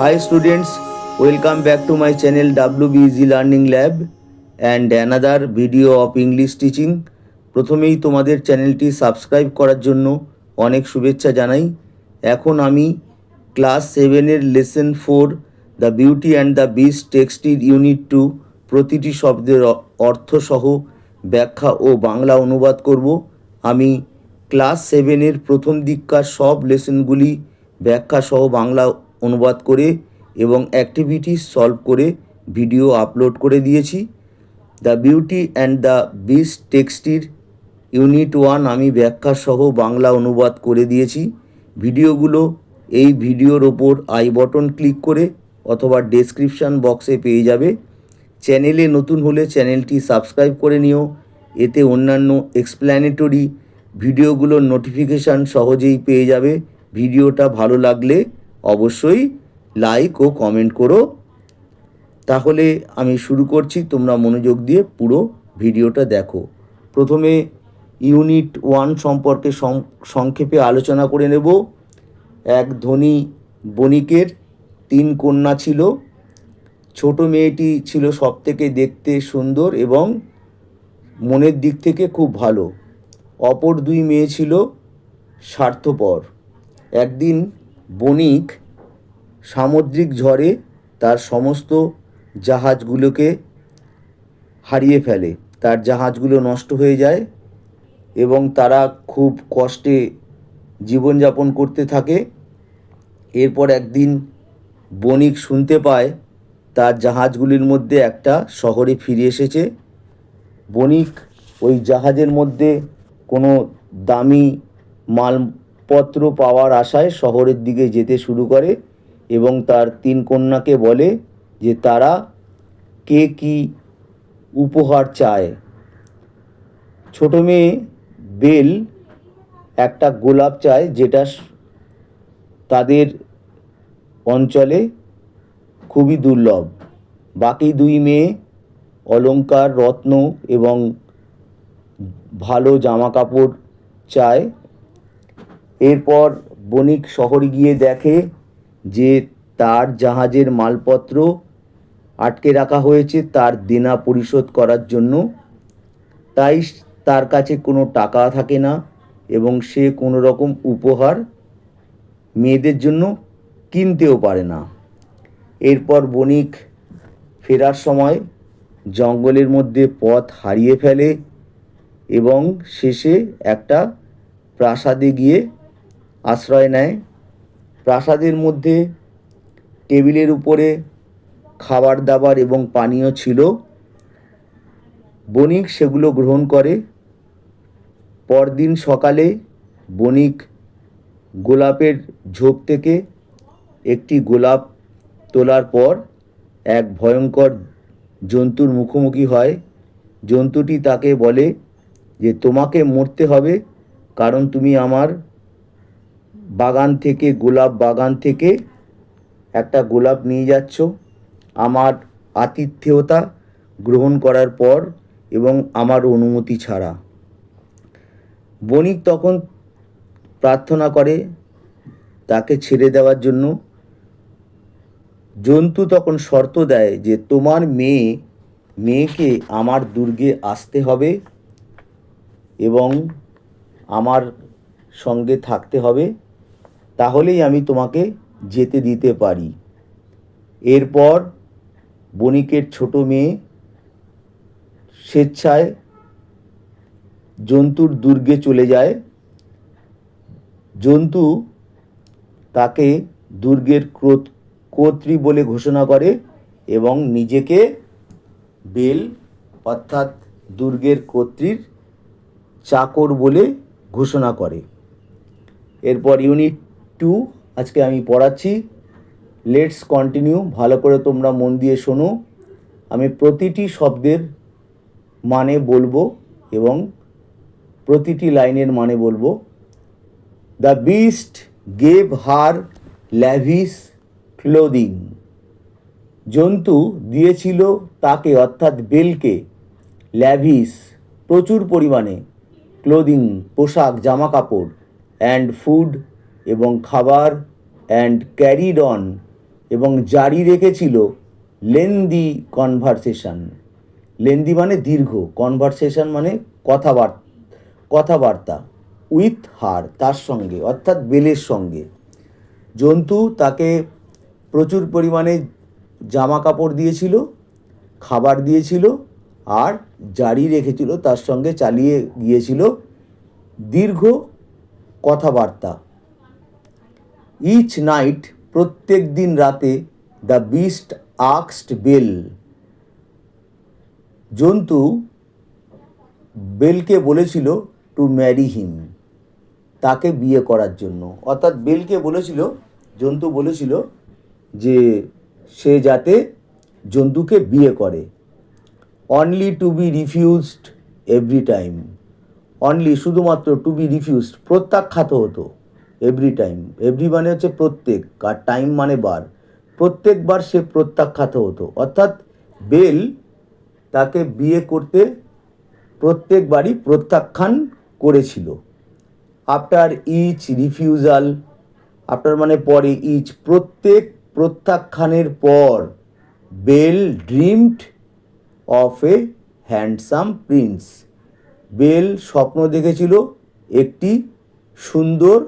Hi students, welcome back to my channel WBZ Learning Lab and another video of English teaching. প্রথমেই তোমাদের চ্যানেলটি subscribe করার জন্য অনেক শুভেচ্ছা জানাই। এখন আমি ক্লাস 7 এর lesson 4 the beauty and the beast টেক্সটের ইউনিট 2 প্রতিটি শব্দের অর্থ সহ ব্যাখ্যা ও বাংলা অনুবাদ করব। আমি ক্লাস 7 এর প্রথম দিককার সব লেসনগুলি ব্যাখ্যা সহ বাংলা অনুবাদ করে এবং অ্যাক্টিভিটিস সলভ করে ভিডিও আপলোড করে দিয়েছি। The beauty and the beast টেক্সটির ইউনিট 1 আমি ব্যাখ্যা সহ বাংলা অনুবাদ করে দিয়েছি। ভিডিওগুলো এই ভিডিওর ওপর আই বটন ক্লিক করে অথবা ডেসক্রিপশান বক্সে পেয়ে যাবে। চ্যানেলে নতুন হলে চ্যানেলটি সাবস্ক্রাইব করে নিও, এতে অন্যান্য এক্সপ্ল্যানেটরি ভিডিওগুলোর নোটিফিকেশান সহজেই পেয়ে যাবে। ভিডিওটা ভালো লাগলে অবশ্যই লাইক ও কমেন্ট করো। তাহলে আমি শুরু করছি, তোমরা মনোযোগ দিয়ে পুরো ভিডিওটা দেখো। প্রথমে ইউনিট 1 সম্পর্কে সংক্ষেপে আলোচনা করে নেব। এক ধনী বণিকের 3 কন্যা ছিল। ছোট মেয়েটি ছিল সবথেকে দেখতে সুন্দর এবং মনের দিক থেকে খুব ভালো। অপর 2 মেয়ে ছিল স্বার্থপর। একদিন বণিক সামুদ্রিক ঝড়ে তার সমস্ত জাহাজগুলোকে হারিয়ে ফেলে। তার জাহাজগুলো নষ্ট হয়ে যায় এবং তারা খুব কষ্টে জীবনযাপন করতে থাকে। এরপর একদিন বণিক শুনতে পায় তার জাহাজগুলির মধ্যে একটা শহরে ফিরে এসেছে। বণিক ওই জাহাজের মধ্যে কোনো দামি মালপত্র পাওয়ার আশায় শহরের দিকে যেতে শুরু করে এবং তার 3 কন্যাকে বলে যে তারা কে কী উপহার চায়। ছোট মেয়ে বেল একটা গোলাপ চায়, যেটা তাদের অঞ্চলে খুবই দুর্লভ। বাকি 2 মেয়ে অলংকার, রত্ন এবং ভালো জামা কাপড় চায়। এরপর বণিক শহরে গিয়ে দেখে যে তার জাহাজের মালপত্র আটকে রাখা হয়েছে তার দেনা পরিশোধ করার জন্য। তাই তার কাছে কোনো টাকা থাকে না এবং সে কোনো রকম উপহার মেয়েদের জন্য কিনতেও পারে না। এরপর বণিক ফেরার সময় জঙ্গলের মধ্যে পথ হারিয়ে ফেলে এবং শেষে একটা প্রাসাদে গিয়ে আশ্রয় নেয়। প্রাসাদের মধ্যে টেবিলের উপরে খাবার দাবার এবং পানীয় ছিল। বণিক সেগুলো গ্রহণ করে। পরদিন সকালে বণিক গোলাপের ঝোপ থেকে একটি গোলাপ তোলার পর এক ভয়ঙ্কর জন্তুর মুখোমুখি হয়। জন্তুটি তাকে বলে যে তোমাকে মরতে হবে, কারণ তুমি আমার বাগান থেকে, গোলাপ বাগান থেকে একটা গোলাপ নিয়ে যাচ্ছ আমার আতিথেয়তা গ্রহণ করার পর এবং আমার অনুমতি ছাড়া। বণিক তখন প্রার্থনা করে তাকে ছেড়ে দেওয়ার জন্য। জন্তু তখন শর্ত দেয় যে তোমার মেয়েকে আমার দুর্গে আসতে হবে এবং আমার সঙ্গে থাকতে হবে, তাহলেই আমি তোমাকে যেতে দিতে পারি। এরপর বণিকের ছোট মেয়ে স্বেচ্ছায় জন্তুর দুর্গে চলে যায়। জন্তু তাকে দুর্গের কর্ত্রী বলে ঘোষণা করে এবং নিজেকে বেল অর্থাৎ দুর্গের কর্ত্রীর চাকর বলে ঘোষণা করে। এরপর ইউনিট 2 আজকে আমি পড়াচ্ছি। Let's continue. ভালো করে তোমরা মন দিয়ে শোনো। আমি প্রতিটি শব্দের মানে বলবো এবং প্রতিটি লাইনের মানে বলবো। The beast gave her lavish clothing. জন্তু দিয়েছিল তাকে অর্থাৎ বেলকে, ল্যাভিশ প্রচুর পরিমাণে, ক্লোদিং পোশাক জামা কাপড়, অ্যান্ড ফুড এবং খাবার, অ্যান্ড ক্যারিড অন এবং জারি রেখেছিল লেন্দি কনভারসেশন। লেন্দি মানে দীর্ঘ, কনভারসেশন মানে কথাবার্তা উইথ হার, তার সঙ্গে, অর্থাৎ বেলের সঙ্গে। জন্তু তাকে প্রচুর পরিমাণে জামা কাপড় দিয়েছিল, খাবার দিয়েছিল, আর জারি রেখেছিল, তার সঙ্গে চালিয়ে গিয়েছিল দীর্ঘ কথাবার্তা। ইচ নাইট, প্রত্যেক দিন রাতে, দ্য বিস্ট আস্কড বেল, জন্তু বেলকে বলেছিল টু ম্যারি হিম, তাকে বিয়ে করার জন্য। অর্থাৎ বেলকে বলেছিল, জন্তু বলেছিল যে সে যাতে জন্তুকে বিয়ে করে। Only to be refused every time, only শুধুমাত্র, টু বি রিফিউজড প্রত্যাখ্যাত হতো, এভরি টাইম, এভরি মানে হচ্ছে প্রত্যেক, আর টাইম মানে বার, প্রত্যেকবার সে প্রত্যাখ্যাত হতো। অর্থাৎ বেল তাকে বিয়ে করতে প্রত্যেকবারই প্রত্যাখ্যান করেছিল। আফটার ইচ রিফিউজাল, আফটার মানে পরে, ইচ প্রত্যেক প্রত্যাখ্যানের পর, Belle dreamed of a handsome prince, Belle স্বপ্ন দেখেছিল একটি সুন্দর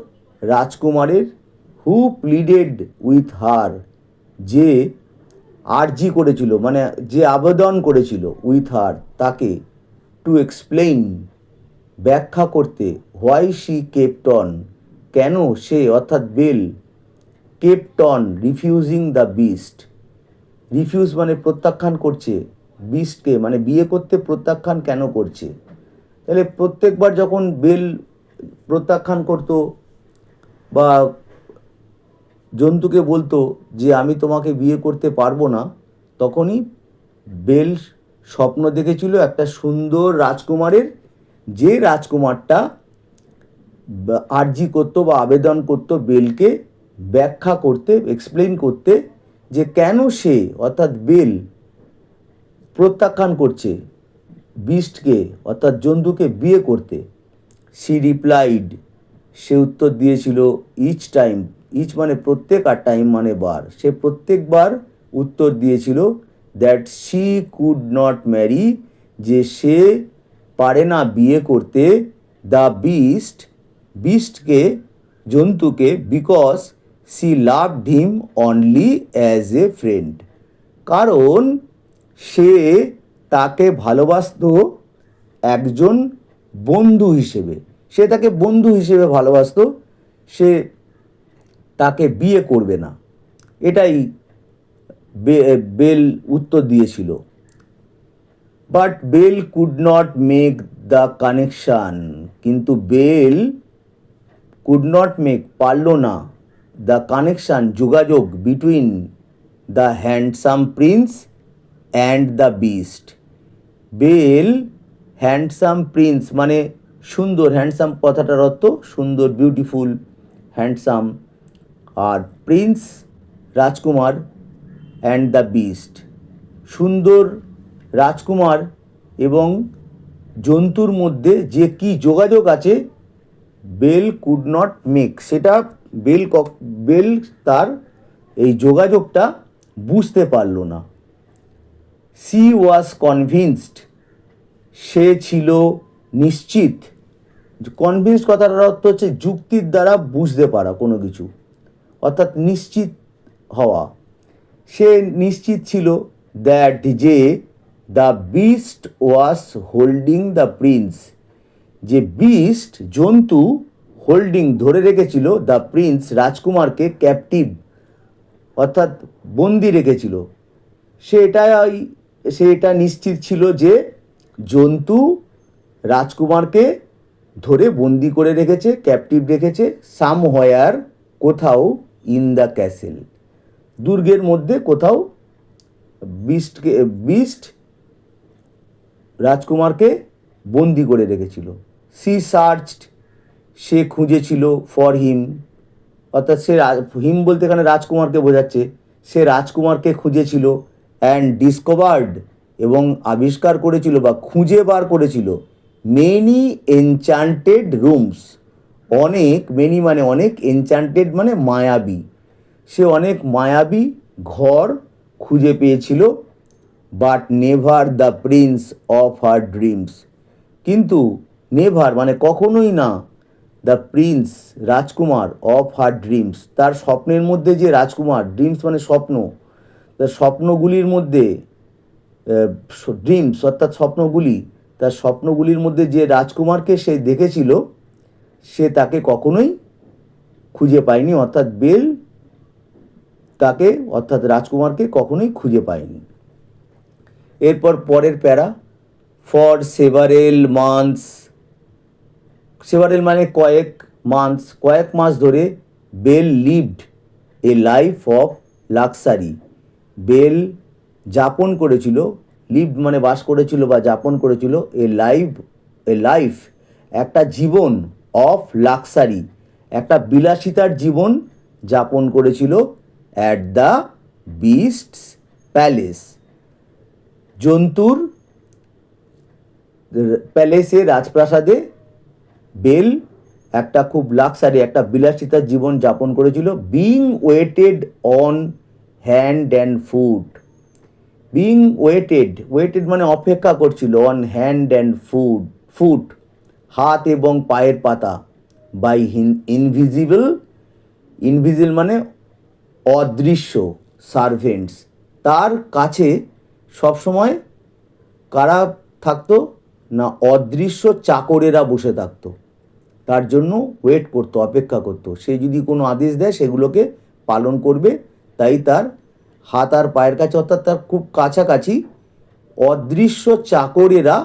রাজকুমারের, হু প্লিডেড উইথ হার, যে আর্জি করেছিল, মানে যে আবেদন করেছিল, উইথ হার তাকে, টু এক্সপ্লেইন ব্যাখ্যা করতে, হোয়াই শি কেপ্ট অন কেন সে, অর্থাৎ Belle, kept on refusing the beast, refuse মানে প্রত্যাখ্যান করছে, বিস্টকে মানে বিয়ে করতে প্রত্যাখ্যান কেন করছে। তাহলে প্রত্যেকবার যখন বেল প্রত্যাখ্যান করতো বা জন্তুকে বলতো যে আমি তোমাকে বিয়ে করতে পারবো না, তখনই বেল স্বপ্ন দেখেছিল একটা সুন্দর রাজকুমারের, যে রাজকুমারটা আর্জি করতো বা আবেদন করতো বেলকে ব্যাখ্যা করতে, এক্সপ্লেইন করতে, যে কেন সে, অর্থাৎ বেল প্রত্যাখ্যান করছে বিস্টকে, অর্থাৎ জন্তুকে বিয়ে করতে। সি রিপ্লাইড, সে উত্তর দিয়েছিল, ইচ টাইম, ইচ মানে প্রত্যেক, আর টাইম মানে বার, সে প্রত্যেকবার উত্তর দিয়েছিল, that she could not marry, যে সে পারে না বিয়ে করতে, দ্য বিস্ট, বিস্টকে, জন্তুকে, because she loved him only as a friend, কারণ সে তাকে ভালোবাসতো একজন বন্ধু হিসেবে, সে তাকে বন্ধু হিসেবে ভালোবাসতো, সে তাকে বিয়ে করবে না, এটাই বেল উত্তর দিয়েছিল। But Belle could not make the connection, কিন্তু বেল কুড নট মেক, পারল না, দ্য কানেকশান, যোগাযোগ, between the handsome prince and the beast. Belle handsome prince মানে সুন্দর, হ্যান্ডসাম কথাটার অর্থ সুন্দর, বিউটিফুল, হ্যান্ডসাম, আর প্রিন্স রাজকুমার, অ্যান্ড দ্য বিস্ট সুন্দর রাজকুমার এবং জন্তুর মধ্যে যে কি যোগাযোগ আছে, বেল কুড নট মেক, সেটা বেল তার এই যোগাযোগটা বুঝতে পারল না। সি ওয়াজ কনভিন্সড, সে ছিল নিশ্চিত, কনভিন্সড কথাটার অর্থ হচ্ছে যুক্তির দ্বারা বুঝতে পারা কোনো কিছু, অর্থাৎ নিশ্চিত হওয়া। সে নিশ্চিত ছিল দ্যাট, যে the beast was holding the Prince, যে বিস্ট জন্তু হোল্ডিং ধরে রেখেছিল, দ্য প্রিন্স রাজকুমারকে, ক্যাপটিভ অর্থাৎ বন্দি রেখেছিল। সে এটা নিশ্চিত ছিল যে জন্তু রাজকুমারকে ধরে বন্দি করে রেখেছে, ক্যাপটিভ রেখেছে, সামহোয়ার কোথাও, ইন দ্য ক্যাসেল দুর্গের মধ্যে কোথাও, বিস্ট রাজকুমারকে বন্দি করে রেখেছিল। সি সার্চড, সে খুঁজেছিল, ফর হিম, অর্থাৎ সে, হিম বলতে এখানে রাজকুমারকে বোঝাচ্ছে, সে রাজকুমারকে খুঁজেছিল, অ্যান্ড ডিসকভার্ড, এবং আবিষ্কার করেছিল বা খুঁজে বার করেছিল, মেনি এনচান্টেড রুমস, অনেক, মেনি মানে অনেক, এনচান্টেড মানে মায়াবী, সে অনেক মায়াবী ঘর খুঁজে পেয়েছিল, but never the Prince of her dreams, কিন্তু নেভার মানে কখনোই না, the Prince Rajkumar of her dreams তার স্বপ্নের মধ্যে যে রাজকুমার, ড্রিমস মানে স্বপ্ন, তার স্বপ্নগুলির মধ্যে, ড্রিমস অর্থাৎ স্বপ্নগুলি, তার স্বপ্নগুলির মধ্যে যে রাজকুমারকে সে দেখেছিল সে তাকে কখনোই খুঁজে পায়নি, অর্থাৎ বেল তাকে অর্থাৎ রাজকুমারকে কখনোই খুঁজে পায়নি। এরপর পরের প্যারা, ফর সেভারেল মান্থস, সেভারেল মানে কয়েক, মান্থস কয়েক মাস ধরে, Belle lived a life of luxury, Belle যাপন করেছিল, লিভড মানে বাস করেছিল বা যাপন করেছিল, এ লাইফ একটা জীবন, অফ লাক্সারি একটা বিলাসিতার জীবন যাপন করেছিল, অ্যাট দ্য বিস্টস প্যালেস জন্তুর প্যালেসে, রাজপ্রাসাদে বেল একটা খুব লাক্সারি একটা বিলাসিতার জীবন যাপন করেছিল, being waited on hand and foot, being waited, waited মানে অপেক্ষা করছিল, অন হ্যান্ড অ্যান্ড ফুট হাত এবং পায়ের পাতা, বাই ইনভিজিবল, ইনভিজিবল মানে অদৃশ্য, সার্ভেন্টস তার কাছে সবসময় কারা থাকতো না, অদৃশ্য চাকরেরা বসে থাকতো, তার জন্য ওয়েট করতো, অপেক্ষা করতো, সে যদি কোনো আদেশ দেয় সেগুলোকে পালন করবে, তাই তার হাত আর পায়ের কাছে অর্থাৎ তার খুব কাছাকাছি অদৃশ্য চাকরেরা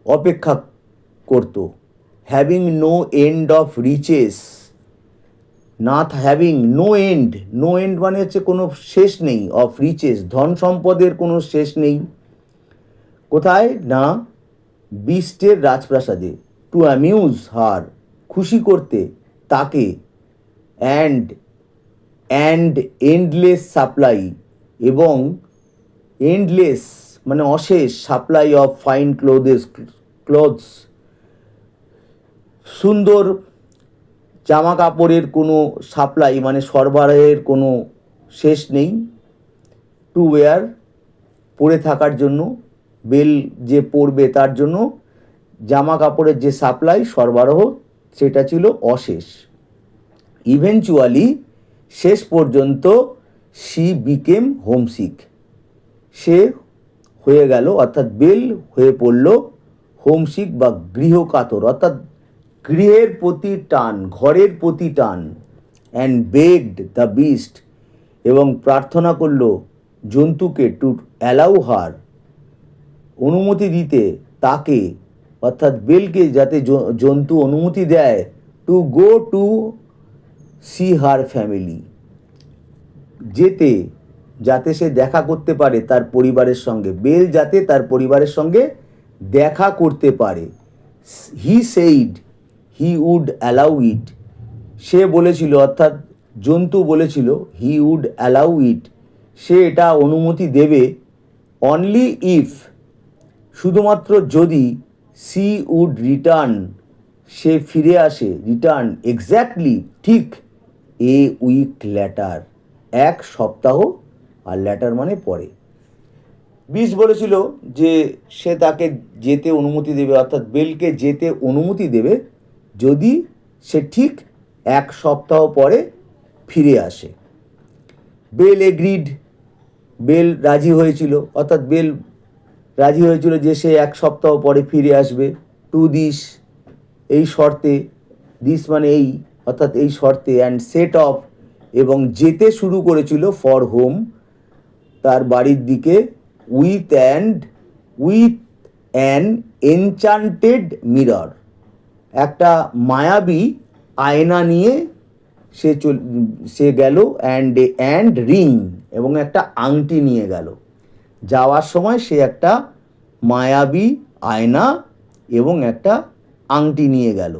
অপেক্ষা করত। Having no end of riches, not having no end, no end মানে হচ্ছে কোনো শেষ নেই, অফ রিচেস ধন সম্পদের কোনো শেষ নেই, কোথায় না, বিস্টের রাজপ্রাসাদে, টু অ্যামিউজ হার খুশি করতে তাকে, অ্যান্ড এন্ডলেস সাপ্লাই এবং এন্ডলেস মানে অশেষ, সাপ্লাই অফ ফাইন ক্লোথস সুন্দর জামা কাপড়ের কোনো সাপ্লাই মানে সরবরাহের কোনো শেষ নেই, টু ওয়্যার পরে থাকার জন্য, বেল যে পরবে তার জন্য জামা কাপড়ের যে সাপ্লাই সরবরাহ সেটা ছিল অশেষ। ইভেনচুয়ালি শেষ পর্যন্ত শি বিকেম হোমসিক, সে হয়ে গেল অর্থাৎ বেল হয়ে পড়ল হোমসিক বা গৃহকাতর, অর্থাৎ গৃহের প্রতি টান, ঘরের প্রতি টান, অ্যান্ড বেগড দ্য বিস্ট এবং প্রার্থনা করল জন্তুকে, টু অ্যালাউ হার অনুমতি দিতে তাকে, অর্থাৎ বেলকে যাতে জন্তু অনুমতি দেয়, to go to see her family যেতে, যাতে সে দেখা করতে পারে তার পরিবারের সঙ্গে, বেল যাতে তার পরিবারের সঙ্গে দেখা করতে পারে। He said he would allow it, সে বলেছিল অর্থাৎ জন্তু বলেছিল, হি উড অ্যালাউ ইট সে এটা অনুমতি দেবে, অনলি ইফ শুধুমাত্র যদি, সি উড রিটার্ন সে ফিরে আসে, রিটার্ন এক্স্যাক্টলি ঠিক, এ উইক ল্যাটার এক সপ্তাহ, আর ল্যাটার মানে পরে। বিষ বলেছিল যে সে তাকে যেতে অনুমতি দেবে, অর্থাৎ বেলকে যেতে অনুমতি দেবে যদি সে ঠিক এক সপ্তাহ পরে ফিরে আসে। বেল এগ্রিড, বেল রাজি হয়েছিল, অর্থাৎ বেল রাজি হয়েছিল যে সে এক সপ্তাহ পরে ফিরে আসবে, টু দিস এই শর্তে, দিস মানে এই অর্থাৎ এই শর্তে, অ্যান্ড সেট অফ এবং যেতে শুরু করেছিল, ফর হোম তার বাড়ির দিকে, উইথ অ্যান এনচান্টেড মিরর একটা মায়াবী আয়না নিয়ে সে গেল, অ্যান্ড রিং এবং একটা আংটি নিয়ে গেল, যাওয়ার সময় সে একটা মায়াবী আয়না এবং একটা আংটি নিয়ে গেল।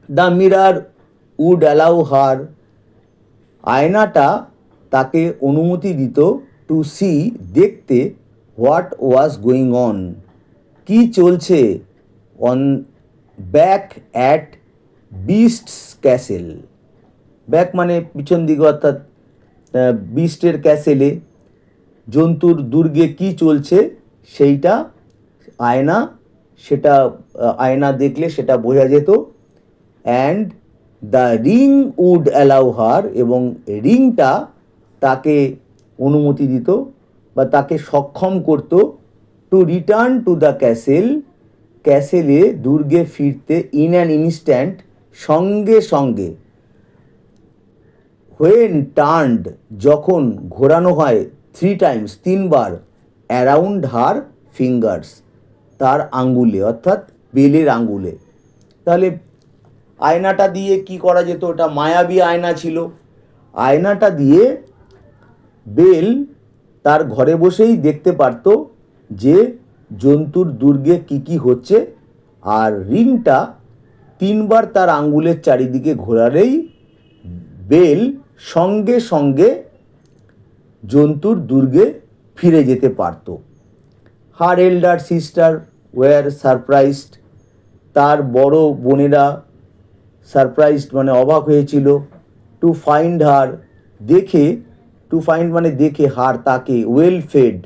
The mirror would allow her আয়নাটা তাকে অনুমতি দিত, টু সি দেখতে, হোয়াট ওয়াজ গোয়িং অন কি চলছে, on back at Beast's castle, back মানে পিছন দিকে অর্থাৎ বিস্টের ক্যাসেলে, জন্তুর দুর্গে কি চলছে সেইটা আয়না, সেটা আয়না দেখলে সেটা বোঝা যেত। And the ring would allow her, এবং রিংটা তাকে অনুমতি দিত বা তাকে সক্ষম করত টু রিটার্ন টু দ্য ক্যাসেলে দুর্গে ফিরতে ইন অ্যান ইনস্ট্যান্ট, সঙ্গে সঙ্গে। হোয়েন টার্নড, যখন ঘোরানো হয় 3 টাইমস, 3বার, অ্যারাউন্ড হার ফিঙ্গার্স, তার আঙ্গুলে অর্থাৎ বেলের আঙ্গুলে। তাহলে আয়নাটা দিয়ে কি করা যেত? ওটা মায়াবী আয়না ছিল। আয়নাটা দিয়ে বেল তার ঘরে বসেই দেখতে পারত যে জন্তুর দুর্গে কি কি হচ্ছে, আর রিংটা 3বার তার আঙ্গুলের চারিদিকে ঘোরালেই বেল সঙ্গে সঙ্গে জন্তুর দুর্গে ফিরে যেতে পারত। হার এল্ডার সিস্টার ওয়ার সারপ্রাইজড, তার বড় বোনেরা সারপ্রাইজড মানে অবাক হয়েছিল। টু ফাইন্ড হার, দেখে, টু ফাইন্ড মানে দেখে, হার তাকে, ওয়েল ফেড,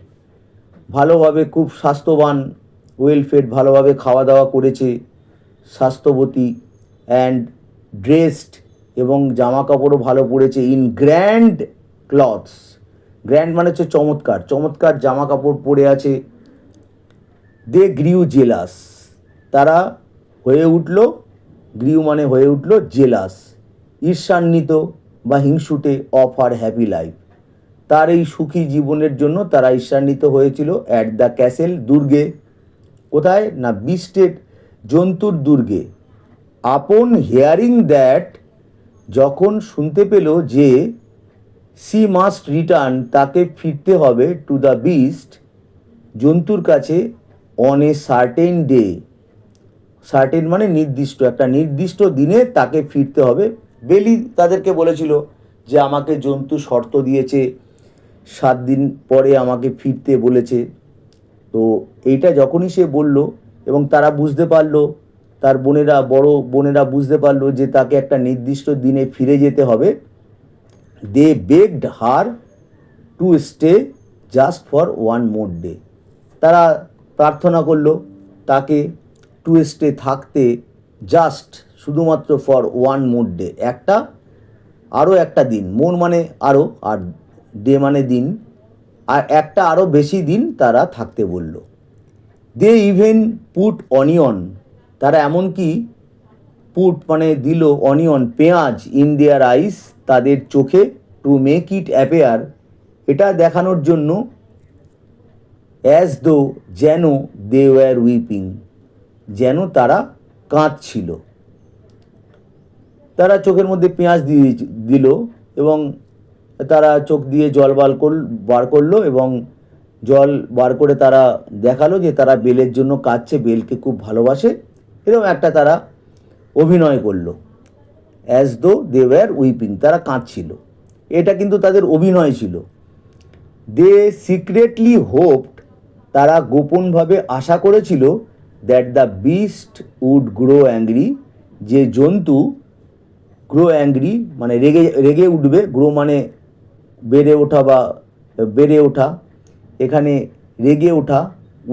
ভালোভাবে, খুব স্বাস্থ্যবান, ওয়েল ফেড ভালোভাবে খাওয়া দাওয়া করেছে, স্বাস্থ্যবতী, অ্যান্ড ড্রেসড, এবং জামা কাপড়ও ভালো পরেছে, ইন গ্র্যান্ড ক্লথস, গ্র্যান্ড মানে হচ্ছে চমৎকার, চমৎকার জামা কাপড় পরে আছে। দে গ্রিউ জেলাস, তারা হয়ে উঠল, গ্রিউ মানে হয়ে উঠল, জেলাস, ঈর্ষান্বিত বা হিংসুটে, অফ হার হ্যাপি লাইফ, তার এই সুখী জীবনের জন্য তারা ঈর্ষান্বিত হয়েছিল। অ্যাট দ্য ক্যাসেল, দুর্গে, কোথায় না, বিস্টেড, জন্তুর দুর্গে। আপন হিয়ারিং দ্যাট, যখন শুনতে পেল যে সি মাস্ট রিটার্ন, তাকে ফিরতে হবে, টু দ্য বিস্ট, জন্তুর কাছে, on a certain day, certain মানে নির্দিষ্ট, একটা নির্দিষ্ট দিনে তাকে ফিরতে হবে। বেলি তাদেরকে বলেছিল যে আমাকে জন্তু শর্ত দিয়েছে, 7 দিন পরে আমাকে ফিরতে বলেছে। তো এইটা যখনই সে বলল এবং তারা বুঝতে পারলো, তার বোনেরা, বড় বোনেরা বুঝতে পারলো যে তাকে একটা নির্দিষ্ট দিনে ফিরে যেতে হবে, they begged her to stay just for 1 more day, তারা প্রার্থনা করলো তাকে টু স্টে, থাকতে, জাস্ট শুধুমাত্র, ফর 1 মোর ডে, আরও একটা দিন, মোর মানে আরও, আর ডে মানে দিন, আর একটা আরও বেশি দিন তারা থাকতে বলল। দে ইভেন পুট অনিয়ন, তারা এমনকি পুট মানে দিল, অনিয়ন পেঁয়াজ, ইন দেয়ার আইস, তাদের চোখে, টু মেক ইট অ্যাপেয়ার, এটা দেখানোর জন্য, অ্যাজ দো, যেন, দে ওয়্যার উইপিং, যেন তারা কাঁদছিল। তারা চোখের মধ্যে পেঁয়াজ দিয়ে দিল এবং তারা চোখ দিয়ে জল বার করলো এবং জল বার করে তারা দেখালো যে তারা বেলের জন্য কাঁদছে, বেলকে খুব ভালোবাসে, এরকম একটা তারা অভিনয় করলো, as though they were whipping, তারা কাঁদছিল। এটা কিন্তু তাদের অভিনয় ছিল। দে সিক্রেটলি হোপড, তারা গোপনভাবে আশা করেছিল, that the beast would grow angry, যে জন্তু গ্রো অ্যাংরি মানে রেগে উঠবে, গ্রো মানে বেড়ে ওঠা বা বেড়ে ওঠা, এখানে রেগে ওঠা,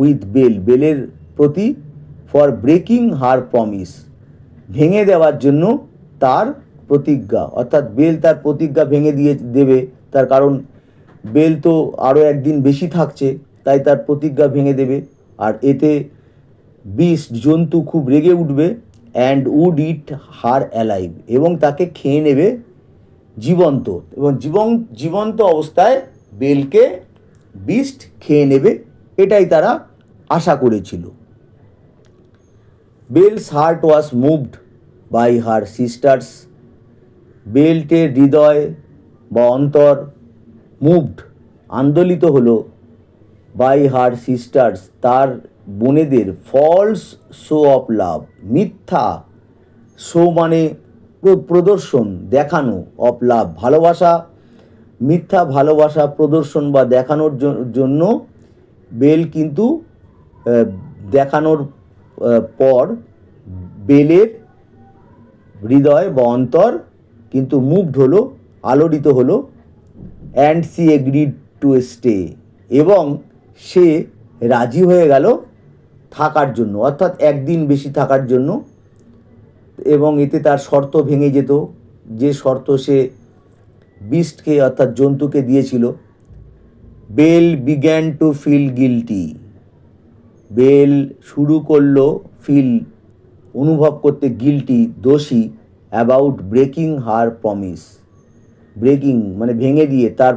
উইথ বেলের প্রতি, ফর ব্রেকিং হার প্রমিস, ভেঙে দেওয়ার জন্য তার প্রতিজ্ঞা, অর্থাৎ বেল তার প্রতিজ্ঞা ভেঙে দেবে, তার কারণ বেল তো আরও একদিন বেশি থাকছে, তাই তার প্রতিজ্ঞা ভেঙে দেবে। আর এতে বিস্ট, জন্তু, খুব রেগে উঠবে, and would eat her alive, এবং তাকে খেয়ে নেবে জীবন্ত, এবং জীবন্ত অবস্থায় বেলকে বিস্ট খেয়ে নেবে, এটাই তারা আশা করেছিল। Belle's heart was moved by her sisters, বেল্টের হৃদয় বা অন্তর, মুভড আন্দোলিত হলো, বাই হার সিস্টার্স, তার বোনেদের, ফলস শো অফ লাভ, মিথ্যা, শো মানে প্রদর্শন, দেখানো, অফ লাভ ভালোবাসা, মিথ্যা ভালোবাসা প্রদর্শন বা দেখানোর জন্য বেল কিন্তু দেখানোর পর বেলের হৃদয় বা অন্তর কিন্তু মুগ্ধ হলো, আলোড়িত হলো, and she agreed to stay, এবং সে রাজি হয়ে গেল থাকার জন্য, অর্থাৎ একদিন বেশি থাকার জন্য। এবং এতে তার শর্ত ভেঙে যেত, যে শর্ত সে বিস্টকে অর্থাৎ জন্তুকে দিয়েছিল। Belle began to feel guilty, Belle শুরু করলো অনুভব করতে গিল্টি, দোষী, about breaking her promise. Breaking মানে ভেঙে দিয়ে, তার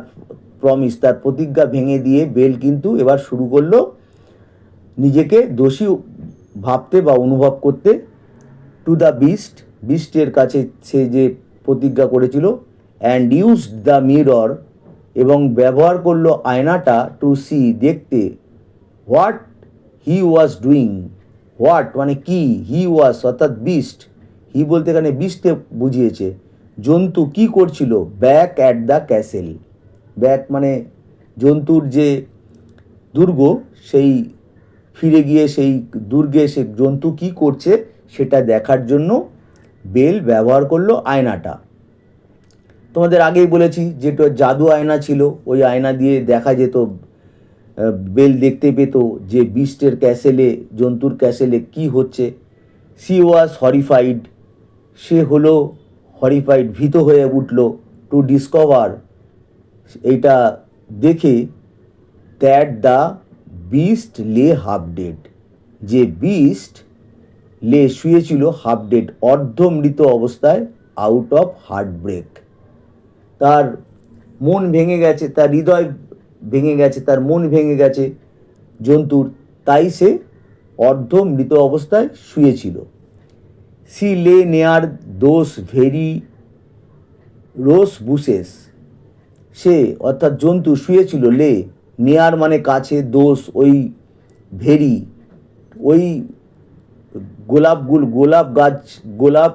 প্রমিস, তার প্রতিজ্ঞা ভেঙে দিয়ে বেল কিন্তু এবার শুরু করলো নিজেকে দোষী ভাবতে বা অনুভব করতে। টু দ্য বিস্টের কাছে সে যে প্রতিজ্ঞা করেছিল। অ্যান্ড ইউজ দ্য মিরর, এবং ব্যবহার করলো আয়নাটা, টু সি দেখতে, what he was doing, what মানে কি, হি ওয়াজ অর্থাৎ বিস্ট, হি বলতে এখানে বিস্টে বুঝিয়েছে, জন্তু কি করছিল, back at the castle, back মানে জন্তুর যে দুর্গ, সেই ফিরে গিয়ে সেই দুর্গে সে জন্তু কি করছে সেটা দেখার জন্য বেল ব্যবহার করলো আয়নাটা। তোমাদের আগেই বলেছি যেটা জাদু আয়না ছিল, ওই আয়না দিয়ে দেখা যেত, বেল দেখতে পেত যে বিস্টের ক্যাসেলে, জন্তুর ক্যাসেলে কি হচ্ছে। সি ওয়াজ হরিফাইড, সে হলো হরিফাইড, ভীত হয়ে উঠল। টু ডিসকভার, এইটা দেখে, দ্যাট দ্য বিস্ট লে হাফ ডেড, যে বিস্ট লে শুয়েছিল হাফ ডেড অর্ধমৃত অবস্থায়, আউট অফ হার্ট ব্রেক, তার মন ভেঙে গেছে, তার হৃদয় ভেঙে গেছে, তার মন ভেঙে গেছে জন্তুর, তাই সে অর্ধমৃত অবস্থায় শুয়েছিল। সি লে নেয়ার দোস ভেরি রোস বুশেস, সে অর্থাৎ জন্তু শুয়েছিল, লে নেয়ার মানে কাছে, দোষ ওই, ভেরি ওই গোলাপ গাছ, গোলাপ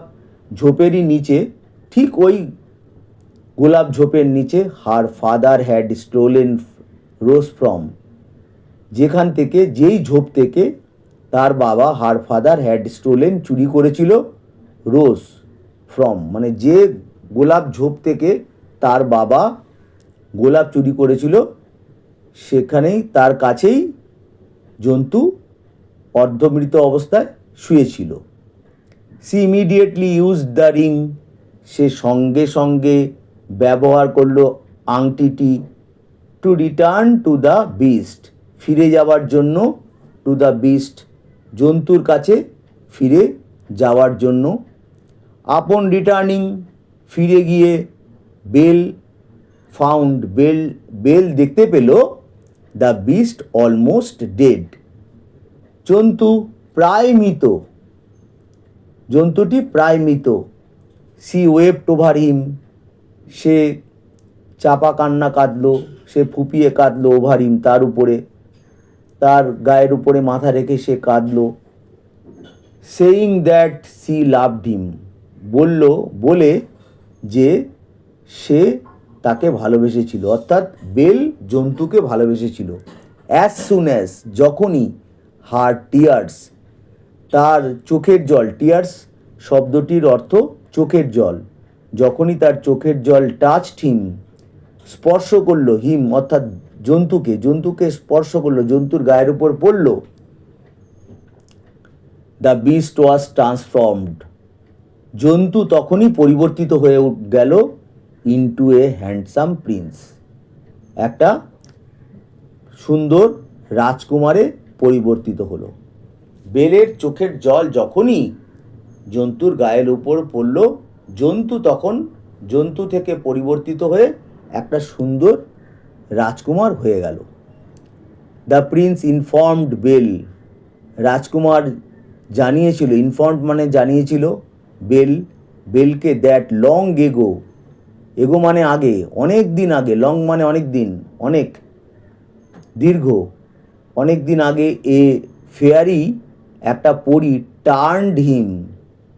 ঝোপেরই নিচে, ঠিক ওই গোলাপ ঝোপের নিচে, her father had stolen rose from, যেখান থেকে, যেই ঝোপ থেকে তার বাবা, হার ফাদার হ্যাড স্টোলেন চুরি করেছিল, রোজ ফ্রম মানে যে গোলাপ ঝোপ থেকে তার বাবা গোলাপ চুরি করেছিল, সেখানেই তার কাছেই জন্তু অর্ধমৃত অবস্থায় শুয়েছিল। She immediately use the ring, সে সঙ্গে সঙ্গে ব্যবহার করলো আংটিটি। To return to the beast, ফিরে যাওয়ার জন্য, টু দ্য বিস্ট জন্তুর কাছে ফিরে যাওয়ার জন্য। আপন রিটার্নিং, ফিরে গিয়ে, বেল ফাউন্ড, বেল দেখতে পেল, দ্য বিস্ট অলমোস্ট ডেড, জন্তু প্রায় মৃত, জন্তুটি প্রায় মৃত। সি ওয়েপড ওভার হিম, সে চাপা কান্না কাঁদলো, সে ফুপিয়ে কাঁদলো, ওভার হিম তার উপরে, তার গায়ের উপরে মাথা রেখে সে কাঁদলো। Saying that she loved him, বলে যে সে তাকে ভালোবেসেছিল, অর্থাৎ বেল জন্তুকে ভালোবেসেছিল। অ্যাজ সুন অ্যাজ, যখনই, হার টিয়ার্স, তার চোখের জল, টিয়ার্স শব্দটির অর্থ চোখের জল, যখনই তার চোখের জল, টাচড হিম স্পর্শ করলো, হিম অর্থাৎ জন্তুকে স্পর্শ করলো, জন্তুর গায়ের উপর পড়ল, দ্য বিস্ট ওয়াজ ট্রান্সফর্মড, জন্তু তখনই পরিবর্তিত হয়ে গেল, ইনটু এ হ্যান্ডসাম প্রিন্স, একটা সুন্দর রাজকুমারে পরিবর্তিত হলো। বেলের চোখের জল যখনই জন্তুর গায়ের উপর পড়ল, জন্তু থেকে পরিবর্তিত হয়ে একটা সুন্দর রাজকুমার হয়ে গেল। দ্য প্রিন্স ইনফর্মড বেল, রাজকুমার জানিয়েছিল, ইনফর্মড মানে জানিয়েছিল, বেলকে, দ্যাট লং এগো মানে আগে, অনেক দিন আগে, লং মানে অনেক দিন, অনেক দীর্ঘ, অনেক দিন আগে, এ ফেয়ারি একটা পরী, টার্নড হিম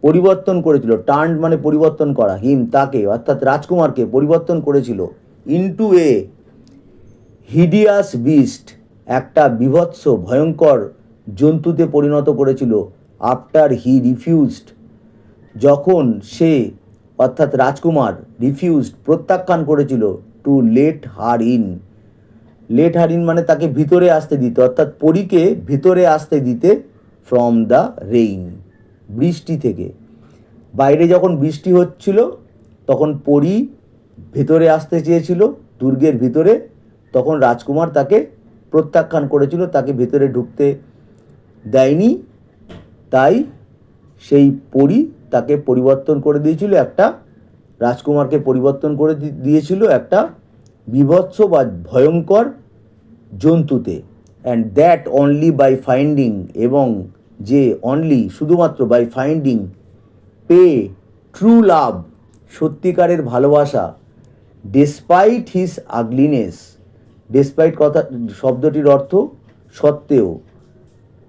পরিবর্তন করেছিল, টার্নড মানে পরিবর্তন করা, হিম তাকে অর্থাৎ রাজকুমারকে পরিবর্তন করেছিল, ইনটু এ হিডিয়াস বিস্ট একটা বিভৎস ভয়ঙ্কর জন্তুতে পরিণত করেছিল। আফটার হি রিফিউজড, যখন সে অর্থাৎ রাজকুমার, রিফিউজড প্রত্যাখ্যান করেছিল, to let her in. Let her in মানে তাকে ভিতরে আসতে দিতে, অর্থাৎ পরীকে ভিতরে আসতে দিতে, ফ্রম দ্য রেইন, বৃষ্টি থেকে। বাইরে যখন বৃষ্টি হচ্ছিল তখন পরী ভেতরে আসতে চেয়েছিল দুর্গের ভিতরে, তখন রাজকুমার তাকে প্রত্যাখ্যান করেছিল, তাকে ভেতরে ঢুকতে দেয়নি। তাই সেই পরী তাকে পরিবর্তন করে দিয়েছিল একটা, রাজকুমারকে পরিবর্তন করে দিয়েছিল একটা বীভৎস বা ভয়ঙ্কর জন্তুতে। And that only by finding, এবং যে অনলি শুধুমাত্র বাই ফাইন্ডিং পে ট্রু লাভ, সত্যিকারের ভালোবাসা, ডেসপাইট হিজ আগলিনেস, ডেসপাইট কথা শব্দটির অর্থ সত্ত্বেও,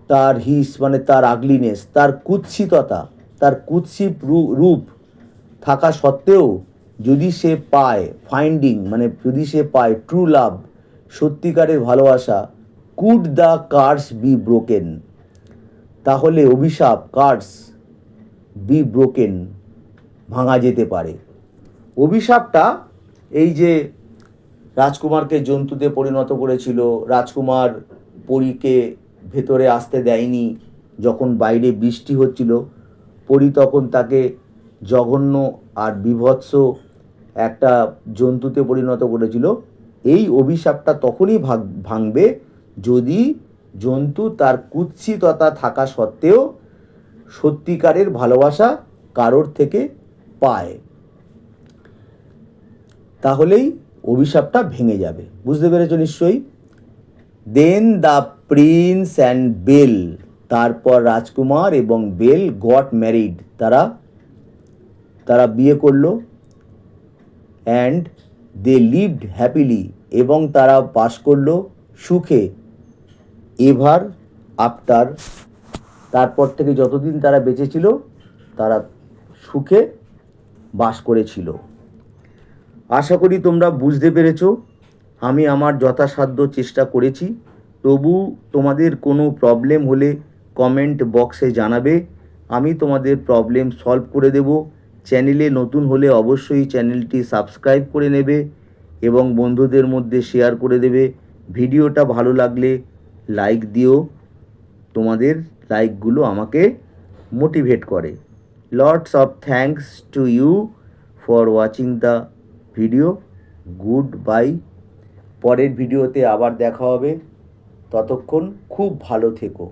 তার হিস মানে তার আগলিনেস, তার কুৎসিততা, তার কুৎসিত রূপ থাকা সত্ত্বেও যদি সে পায়, ফাইন্ডিং মানে যদি সে পায় ট্রু লাভ, সত্যিকারের ভালোবাসা, could the curse be broken, তাহলে অভিশাপ, কার্স বি ব্রোকেন, ভাঙা যেতে পারে। অভিশাপটা এই যে রাজকুমারকে জন্তুতে পরিণত করেছিল, রাজকুমার পরীকে ভেতরে আসতে দেয়নি, যখন বাইরে বৃষ্টি হচ্ছিল পরী তখন তাকে জঘন্য আর বীভৎস একটা জন্তুতে পরিণত করেছিল। এই অভিশাপটা তখনই ভাঙবে যদি জন্তু তার কুৎসিততা থাকা সত্ত্বেও সত্যিকারের ভালোবাসা কারোর থেকে পায়, তাহলেই অভিশাপটা ভেঙে যাবে। বুঝতে পেরেছো নিশ্চয়ই? দেন দ্য প্রিন্স অ্যান্ড বেল, তারপর রাজকুমার এবং বেল গট ম্যারিড, তারা বিয়ে করলো। অ্যান্ড দে লিভড হ্যাপিলি, এবং তারা বাস করলো সুখে, এভার আফটার, তারপর থেকে যতদিন তারা বেঁচে ছিল তারা সুখে বাস করেছিল। আশা করি তোমরা বুঝতে পেরেছো। আমি আমার যথাসাধ্য চেষ্টা করেছি। তবু তোমাদের কোনো প্রবলেম হলে কমেন্ট বক্সে জানাবে, আমি তোমাদের প্রবলেম সলভ করে দেব। চ্যানেলে নতুন হলে অবশ্যই চ্যানেলটি সাবস্ক্রাইব করে নেবে এবং বন্ধুদের মধ্যে শেয়ার করে দেবে। ভিডিওটা ভালো লাগলে লাইক দিও, তোমাদের লাইকগুলো আমাকে মোটিভেট করে। Lots of thanks to you for watching the video. Goodbye. পরের ভিডিওতে আবার দেখা হবে, ততক্ষণ খুব ভালো থেকো।